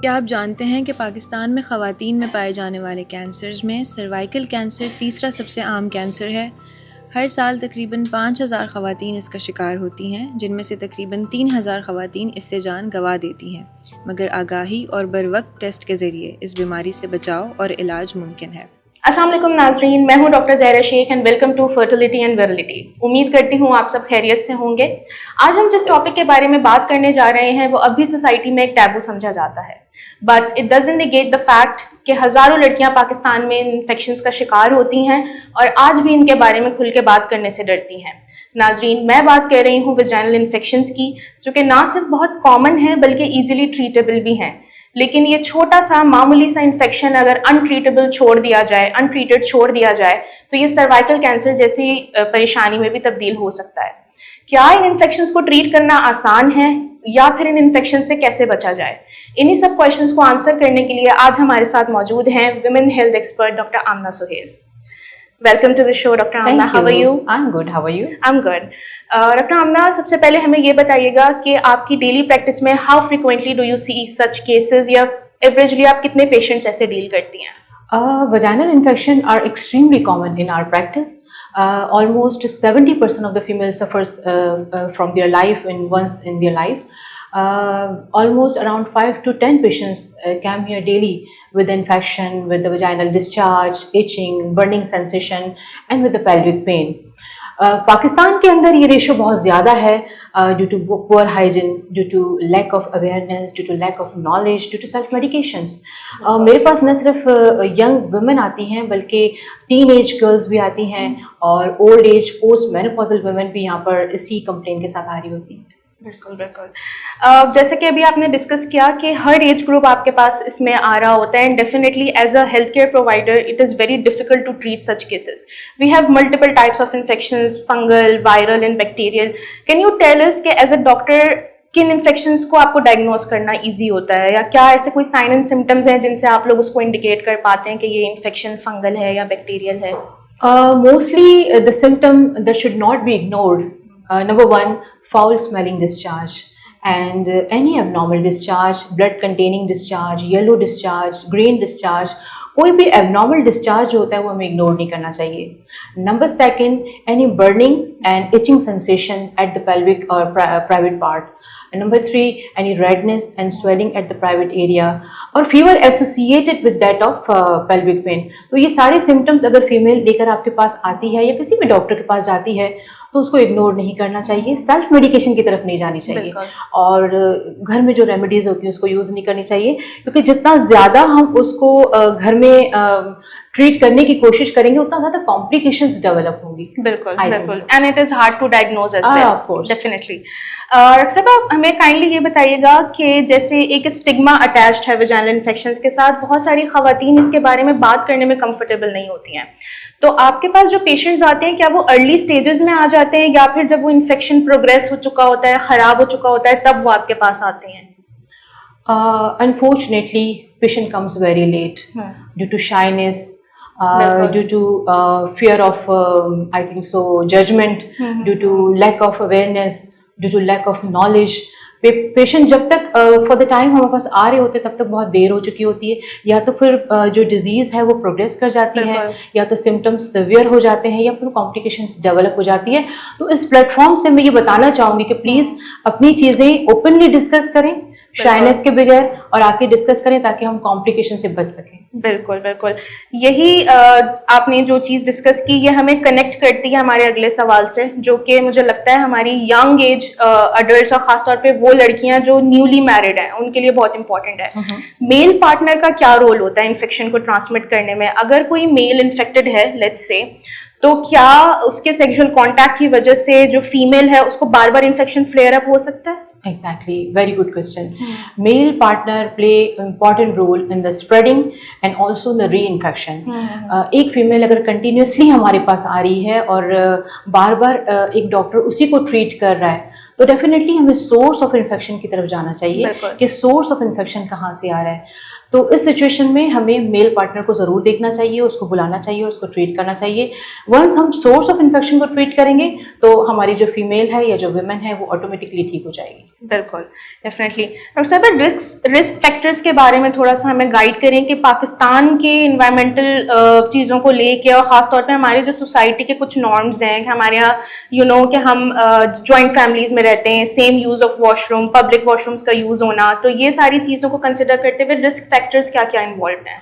क्या आप जानते हैं कि पाकिस्तान में ख़वातीन में पाए जाने वाले कैंसर्स में सर्वाइकल कैंसर तीसरा सबसे आम कैंसर है। हर साल तकरीबन 5,000 ख़वातीन इसका शिकार होती हैं, जिनमें से तकरीबन 3,000 ख़वातीन इससे जान गंवा देती हैं। मगर आगाही और बरवक्त टेस्ट के ज़रिए इस बीमारी से बचाव और इलाज मुमकिन है। अस्सलाम वालेकुम नाज़रीन, मैं हूं doctor Zahra Sheikh and welcome to fertility and virility. उम्मीद करती हूं आप सब खैरियत से होंगे। आज हम जिस टॉपिक के बारे में बात करने जा रहे हैं वो अब भी सोसाइटी में एक टैबू समझा जाता है, but it doesn't negate the fact कि हज़ारों लड़कियां पाकिस्तान में इन्फेक्शंस का शिकार होती हैं और आज भी इनके बारे में खुल के बात करने से डरती हैं। नाज़रीन, मैं बात कर रही हूँ वेजाइनल इन्फेक्शंस की, जो कि ना सिर्फ बहुत कॉमन है बल्कि ईजिली ट्रीटेबल भी हैं। लेकिन ये छोटा सा मामूली सा इन्फेक्शन अगर अनट्रीटेबल छोड़ दिया जाए, अनट्रीटेड छोड़ दिया जाए, तो ये सर्वाइकल कैंसर जैसी परेशानी में भी तब्दील हो सकता है। क्या इन इन्फेक्शंस को ट्रीट करना आसान है या फिर इन इन्फेक्शन से कैसे बचा जाए? इन्हीं सब क्वेश्चंस को आंसर करने के लिए आज हमारे साथ मौजूद हैं women health expert doctor Aamna Suhail. Welcome to the show, Dr. Amna. How are you? I'm good. How are you? I'm good. Dr. Amna, सबसे पहले हमें ये बताइएगा कि आपकी डेली प्रैक्टिस में how frequently do you see such cases, या averagely आप कितने पेशेंट्स ऐसे डील करती हैं? Vaginal infection are extremely common in our practice. Almost 70% of the females suffers from their life once in their life. Almost around 5 to 10 patients come here daily with infection, with the vaginal discharge, itching, burning sensation, and with the pelvic pain. Pakistan के अंदर ये ratio बहुत ज़्यादा है due to poor hygiene, due to lack of awareness, due to lack of knowledge, due to self medications. मेरे पास न सिर्फ यंग वुमेन आती हैं बल्कि टीन एज गर्ल्स भी आती हैं और old age post menopausal women भी यहाँ पर इसी कंप्लेन के साथ आ रही होती हैं। बिल्कुल बिल्कुल। जैसे कि अभी आपने डिस्कस किया कि हर एज ग्रुप आपके पास इसमें आ रहा होता है, and definitely as a health care provider it is very difficult to treat such cases. We have multiple types of infections, fungal, viral and bacterial. Can you tell us कि as a doctor किन infections को आपको diagnose करना easy होता है, या क्या ऐसे कोई साइन एंड सिम्टम्स हैं जिनसे आप लोग उसको इंडिकेट कर पाते हैं कि ये इन्फेक्शन फंगल है या बैक्टीरियल है? Mostly the symptom that should not be ignored. Number one, foul smelling discharge, and any abnormal discharge, blood containing discharge, yellow discharge, green discharge, कोई भी abnormal discharge होता है वो हमें ignore नहीं करना चाहिए. Number second, any burning and itching sensation at the pelvic or private part. And number three, any redness and swelling at the private area or fever associated with that of pelvic pain. तो ये सारे symptoms अगर female लेकर आपके पास आती है या किसी भी डॉक्टर के पास जाती है तो उसको इग्नोर नहीं करना चाहिए, सेल्फ मेडिकेशन की तरफ नहीं जानी चाहिए और घर में जो रेमेडीज होती हैं उसको यूज़ नहीं करनी चाहिए, क्योंकि जितना ज़्यादा हम उसको घर में ट्रीट करने की कोशिश करेंगे उतना ज़्यादा कॉम्प्लिकेशंस डेवलप होंगी। बिल्कुल बिल्कुल, and it is hard to diagnose as well, of course, definitely. Doctor साहब, हमें काइंडली ये बताइएगा कि जैसे एक स्टिग्मा अटैच्ड है वेजाइनल इन्फेक्शंस के साथ, बहुत सारी खवातीन इसके बारे में बात करने में कंफर्टेबल नहीं होती हैं, तो आपके पास जो पेशेंट्स आते हैं क्या वो अर्ली स्टेजेस में आ जाते हैं या फिर जब वो इन्फेक्शन प्रोग्रेस हो चुका होता है, ख़राब हो चुका होता है, तब वो आपके पास आते हैं? Unfortunately, patient comes very late due to shyness, due to fear of, I think so, judgment, due to lack of awareness, due to lack of knowledge. Patient जब तक फॉर द टाइम हमारे पास आ रहे होते हैं तब तक बहुत देर हो चुकी होती है, या तो फिर जो डिजीज़ है वो प्रोग्रेस कर जाती है, या तो सिम्टम्स सिवियर हो जाते हैं, या फिर कॉम्प्लिकेशंस डेवलप हो जाती है। तो इस प्लेटफॉर्म से मैं ये बताना चाहूँगी कि प्लीज़ अपनी चीज़ें ओपनली डिस्कस करें, शाइनेस के बगैर, और आके डिस्कस करें ताकि हम कॉम्प्लिकेशन से बच सकें। बिल्कुल बिल्कुल, यही आपने जो चीज़ डिस्कस की ये हमें कनेक्ट करती है हमारे अगले सवाल से, जो कि मुझे लगता है हमारी यंग एज अडल्ट और ख़ासतौर पे वो लड़कियां जो न्यूली मैरिड हैं उनके लिए बहुत इंपॉर्टेंट है। मेल पार्टनर का क्या रोल होता है इन्फेक्शन को ट्रांसमिट करने में? अगर कोई मेल इन्फेक्टेड है लेट्स से, तो क्या उसके सेक्सुअल कॉन्टैक्ट की वजह से जो फीमेल है उसको बार बार इन्फेक्शन फ्लेयर अप हो सकता है? Exactly, very good question. Male partner play important role in the spreading and also the reinfection. एक फीमेल अगर कंटिन्यूसली हमारे पास आ रही है और बार बार एक डॉक्टर उसी को ट्रीट कर रहा है तो डेफिनेटली हमें सोर्स ऑफ इन्फेक्शन की तरफ जाना चाहिए कि सोर्स ऑफ इन्फेक्शन कहाँ से आ रहा है। तो इस सिचुएशन में हमें मेल पार्टनर को ज़रूर देखना चाहिए, उसको बुलाना चाहिए, उसको ट्रीट करना चाहिए। वंस हम सोर्स ऑफ इन्फेक्शन को ट्रीट करेंगे तो हमारी जो फीमेल है या जो वुमेन है वो ऑटोमेटिकली ठीक हो जाएगी। बिल्कुल, डेफिनेटली। डॉक्टर साहब, रिस्क फैक्टर्स के बारे में थोड़ा सा हमें गाइड करें कि पाकिस्तान के इन्वायरमेंटल चीज़ों को लेके और ख़ासतौर पे हमारे जो सोसाइटी के कुछ नॉर्म्स हैं, हमारे यहाँ कि हम जॉइंट फैमिलीज़ में रहते हैं, same use of washroom, public washrooms का यूज़ होना, तो ये सारी चीज़ों को कंसिडर करते हुए रिस्क फैक्टर्स क्या क्या इन्वॉल्व हैं?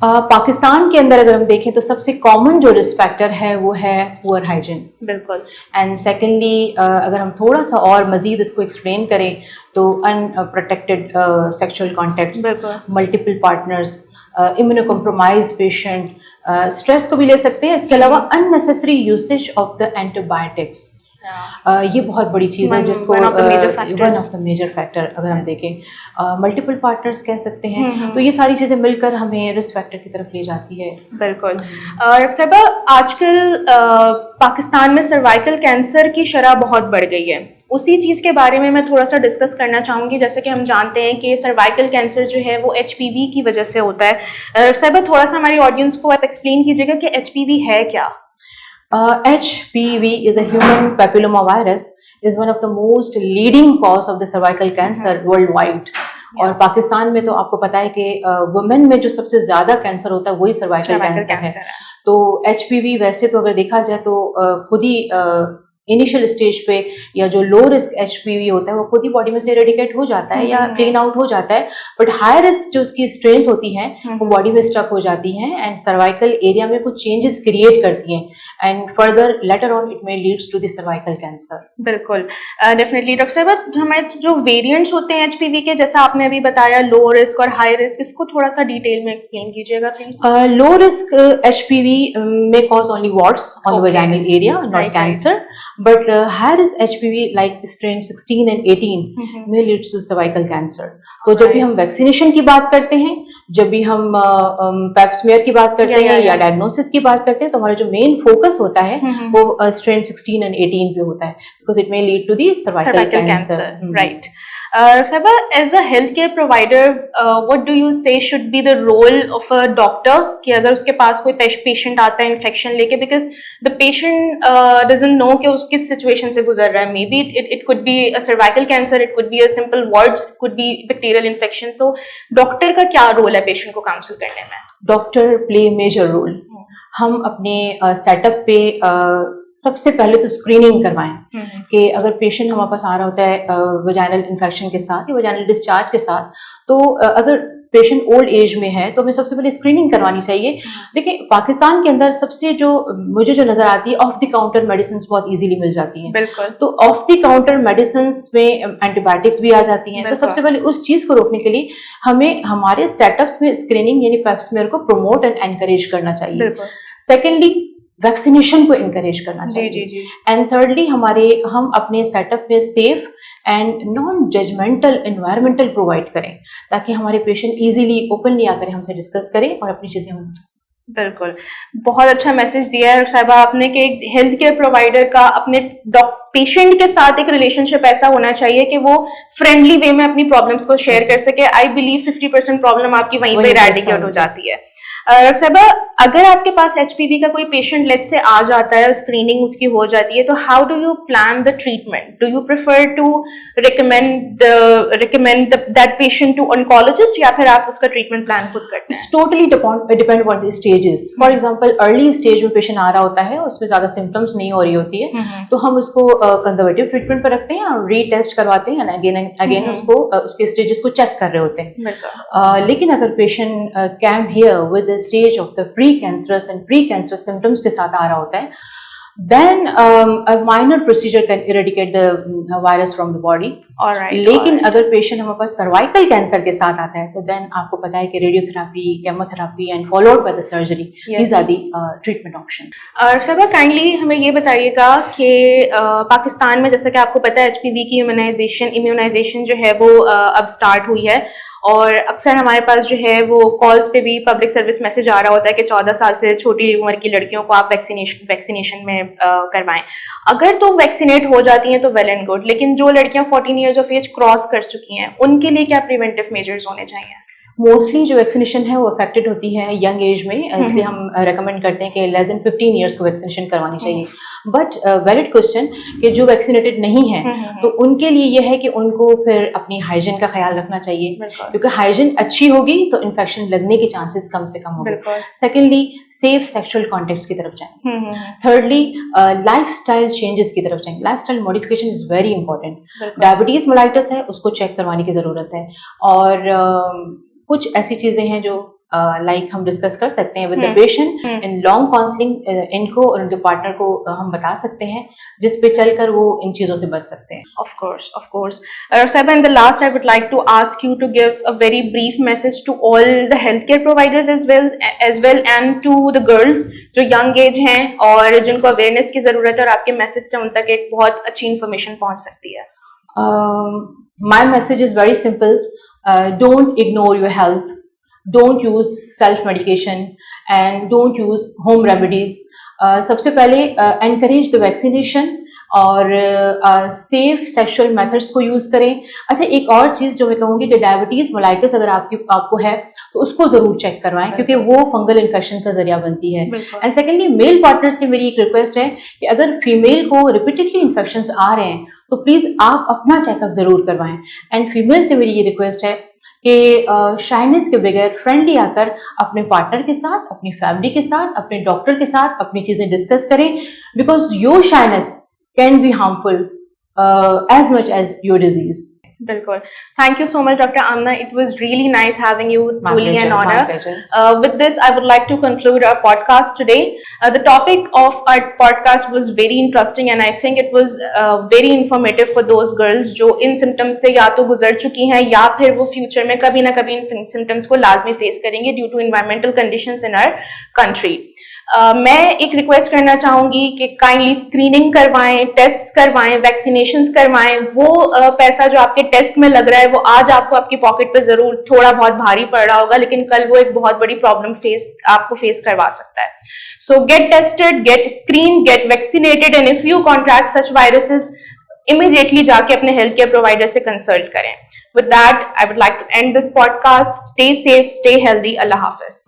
पाकिस्तान के अंदर अगर हम देखें तो सबसे कॉमन जो रिस्क फैक्टर है वो है पुअर हाइजीन। बिल्कुल। एंड सेकेंडली अगर हम थोड़ा सा और मज़ीद इसको एक्सप्लेन करें तो unprotected sexual contacts, multiple partners, immuno compromise patient, stress को भी ले सकते हैं। इसके अलावा unnecessary usage of the antibiotics, ये बहुत बड़ी चीज़ है जिसको one of the major factor अगर हम देखें मल्टीपल पार्टनर्स कह सकते हैं। तो ये सारी चीज़ें मिलकर हमें रिस्क फैक्टर की तरफ ले जाती है। बिल्कुल। डॉक्टर साहबा, आजकल पाकिस्तान में सर्वाइकल कैंसर की शरह बहुत बढ़ गई है, उसी चीज़ के बारे में मैं थोड़ा सा डिस्कस करना चाहूँगी। जैसे कि हम जानते हैं कि सर्वाइकल कैंसर जो है वो HPV की वजह से होता है। डॉक्टर साहबा, थोड़ा सा हमारी ऑडियंस को आप एक्सप्लेन कीजिएगा कि HPV है क्या? HPV is a human papilloma virus, is one of the most leading cause of the cervical cancer worldwide. और पाकिस्तान में तो आपको पता है कि वुमेन में जो सबसे ज्यादा कैंसर होता है वही सर्वाइकल कैंसर है। तो HPV वैसे तो अगर देखा जाए तो खुद ही इनिशियल स्टेज पे या जो लो रिस्क HPV होता है वो खुद ही बॉडी में से इरेडिकेट हो जाता है या क्लीन आउट हो जाता है, बट हाई रिस्क जो उसकी स्ट्रेन्स होती हैं वो बॉडी में स्ट्रक हो जाती हैं एंड सर्वाइकल एरिया में कुछ चेंजेस क्रिएट करती हैं and further later on it may leads to the cervical cancer. बिल्कुल, डेफिनेटली। डॉक्टर साहब, हमारे जो वेरिएंट्स होते हैं HPV के, जैसा आपने अभी बताया लो रिस्क और हाई रिस्क, इसको थोड़ा सा डिटेल में एक्सप्लेन कीजिएगा please. Low risk HPV may cause only warts on the vaginal area, not cancer. But high risk HPV like strain 16 and 18 may lead to cervical cancer. तो जब भी हम वैक्सीनेशन की बात करते हैं, जब भी हम पैप स्मीयर की बात करते हैं या डायग्नोसिस की बात करते हैं, तो हमारा जो मेन फोकस होता है वो स्ट्रेन 16 and 18 पे होता है, because it may lead to the cervical cancer. Right. Saiba, as a healthcare provider, what do you say should be the role of a doctor कि अगर उसके पास कोई पेशेंट आता है इन्फेक्शन लेके, because the patient doesn't know कि उस किस सिचुएशन से गुजर रहा है, maybe it could be a cervical cancer, it could be a simple warts, it could be bacterial infection. So doctor का क्या रोल है पेशेंट को काउंसिल करने में? Doctor play major role. हम अपने सेटअप पे सबसे पहले तो स्क्रीनिंग करवाएं कि अगर पेशेंट हमारे पास आ रहा होता है वजाइनल इन्फेक्शन के साथ या वजाइनल डिस्चार्ज के साथ, तो अगर पेशेंट ओल्ड एज में है तो हमें सबसे पहले स्क्रीनिंग करवानी चाहिए। देखिए, पाकिस्तान के अंदर सबसे जो मुझे नजर आती है, ऑफ द काउंटर मेडिसिन बहुत इजीली मिल जाती हैं। बिल्कुल। तो ऑफ द काउंटर मेडिसिन में एंटीबायोटिक्स भी आ जाती हैं। तो सबसे पहले उस चीज को रोकने के लिए हमें हमारे सेटअप्स में स्क्रीनिंग यानी पेप स्मीयर को प्रमोट एंड एनकरेज करना चाहिए। सेकेंडली, वैक्सीनेशन को इनकरेज करना चाहिए। एंड थर्डली, हम अपने सेटअप में safe and non judgmental environmental provide करें ताकि हमारे पेशेंट इजीली ओपनली आकर हमसे डिस्कस करें और अपनी चीजें हम बता सकें। बिल्कुल, बहुत अच्छा मैसेज दिया है साहिबा आपने कि एक हेल्थ केयर प्रोवाइडर का अपने पेशेंट के साथ एक रिलेशनशिप ऐसा होना चाहिए कि वो फ्रेंडली वे में अपनी प्रॉब्लम्स को शेयर कर सके। आई बिलीव 50% प्रॉब्लम आपकी वहीं पे इरेडिकेट हो जाती है। साहिबा, अगर आपके पास HPV का कोई पेशेंट लेट्स से आ जाता है, स्क्रीनिंग उसकी हो जाती है, तो how do you plan the treatment? Do you prefer to recommend that patient to oncologist या फिर आप उसका ट्रीटमेंट प्लान खुद करते हैं? It's totally depend on the stages. For example, early stage में पेशेंट आ रहा होता है, उसमें ज्यादा सिम्टम्स नहीं हो रही होती है, तो हम उसको कंजर्वेटिव ट्रीटमेंट पर रखते हैं और रीटेस्ट करवाते हैं, अगेन उसको उसके स्टेजेस को चेक कर रहे होते हैं। लेकिन अगर patient came here with stage of the pre cancerous and pre cancerous symptoms के साथ आ रहा होता है, then a minor procedure can eradicate the virus from the body. लेकिन अगर पेशेंट हमारे पास सर्वाइकल कैंसर के साथ आता है तो देन आपको पता है कि radiotherapy, chemotherapy and followed by the surgery, these are the treatment option. और साहिबा, काइंडली हमें ये बताइएगा कि पाकिस्तान में जैसा कि आपको पता है HPV की इम्यूनाइजेशन जो है वो अब स्टार्ट हुई है, और अक्सर हमारे पास जो है वो कॉल्स पे भी पब्लिक सर्विस मैसेज आ रहा होता है कि 14 साल से छोटी उम्र की लड़कियों को आप वैक्सीनेशन में करवाएं। अगर तो वैक्सीनेट हो जाती हैं तो वेल एंड गुड, लेकिन जो लड़कियां 14 ईयर्स ऑफ एज क्रॉस कर चुकी हैं उनके लिए क्या प्रिवेंटिव मेजर्स होने चाहिए? मोस्टली जो वैक्सीनेशन है वो अफेक्टेड होती है यंग एज में, इसलिए हम रेकमेंड करते हैं कि लेस देन 15 ईयर्स को वैक्सीनेशन करवानी चाहिए। बट वैलिड क्वेश्चन कि जो वैक्सीनेटेड नहीं है तो उनके लिए यह है कि उनको फिर अपनी हाइजीन का ख्याल रखना चाहिए, क्योंकि हाइजीन अच्छी होगी तो इन्फेक्शन लगने के चांसेस कम से कम होंगे। सेकेंडली, सेफ सेक्सुअल कॉन्टेक्ट्स की तरफ जाएं। थर्डली, लाइफस्टाइल चेंजेस की तरफ जाएं। Lifestyle modification is very important. Diabetes mellitus है, उसको चेक करवाने की जरूरत है। और कुछ ऐसी चीजें हैं जो लाइक हम डिस्कस कर सकते हैं with the patient in long counselling, इनको और उनके पार्टनर को हम बता सकते हैं जिस पे चलकर वो इन चीजों से बच सकते हैं। Of course. Saiba, in the last, I would like to ask you to give a very brief message to all the healthcare providers as well and to the girls जो young age हैं और जिनको awareness की जरूरत है, और आपके message से उन तक एक बहुत अच्छी इंफॉर्मेशन पहुंच सकती है। My message is very simple. Don't ignore your health. Don't use self-medication and don't use home remedies. सबसे पहले encourage the vaccination और सेफ सेक्सुअल मेथड्स को यूज करें। अच्छा, एक और चीज जो मैं कहूँगी कि डायबिटीज मेलाइटिस अगर आपको है तो उसको जरूर चेक करवाएं, क्योंकि वो फंगल इन्फेक्शन का जरिया बनती है। एंड सेकेंडली, मेल पार्टनर से मेरी एक रिक्वेस्ट है कि अगर फीमेल को रिपीटेडली इन्फेक्शन आ रहे हैं तो प्लीज आप अपना चेकअप जरूर करवाएं। एंड फीमेल से मेरी ये रिक्वेस्ट है कि शाइनेस के बगैर फ्रेंडली आकर अपने पार्टनर के साथ, अपनी फैमिली के साथ, अपने डॉक्टर के साथ अपनी चीजें डिस्कस करें, because your shyness can be harmful as much as your disease. बिल्कुल। Thank you so much, Dr. Amna. It was really nice having you. Truly an honor. My pleasure. With this, I would like to conclude our podcast today. The topic of our podcast was very interesting, and I think it was very informative for those girls जो इन symptoms से या तो गुजर चुकी हैं या फिर वो फ्यूचर में कभी ना कभी इन symptoms को लाजमी फेस करेंगे due to environmental conditions in our country. मैं एक रिक्वेस्ट करना चाहूंगी कि काइंडली स्क्रीनिंग करवाएं, टेस्ट करवाएं, वैक्सीनेशंस करवाएं। वो पैसा जो आपके टेस्ट में लग रहा है वो आज आपको आपकी पॉकेट पे जरूर थोड़ा बहुत भारी पड़ रहा होगा, लेकिन कल वो एक बहुत बड़ी प्रॉब्लम आपको फेस करवा सकता है। So get tested, get screen, get vaccinated, and if you contract such viruses immediately जाके अपने हेल्थ केयर प्रोवाइडर से कंसल्ट करें। With that, I would like to end this podcast. Stay safe, stay healthy. अल्लाह हाफिज।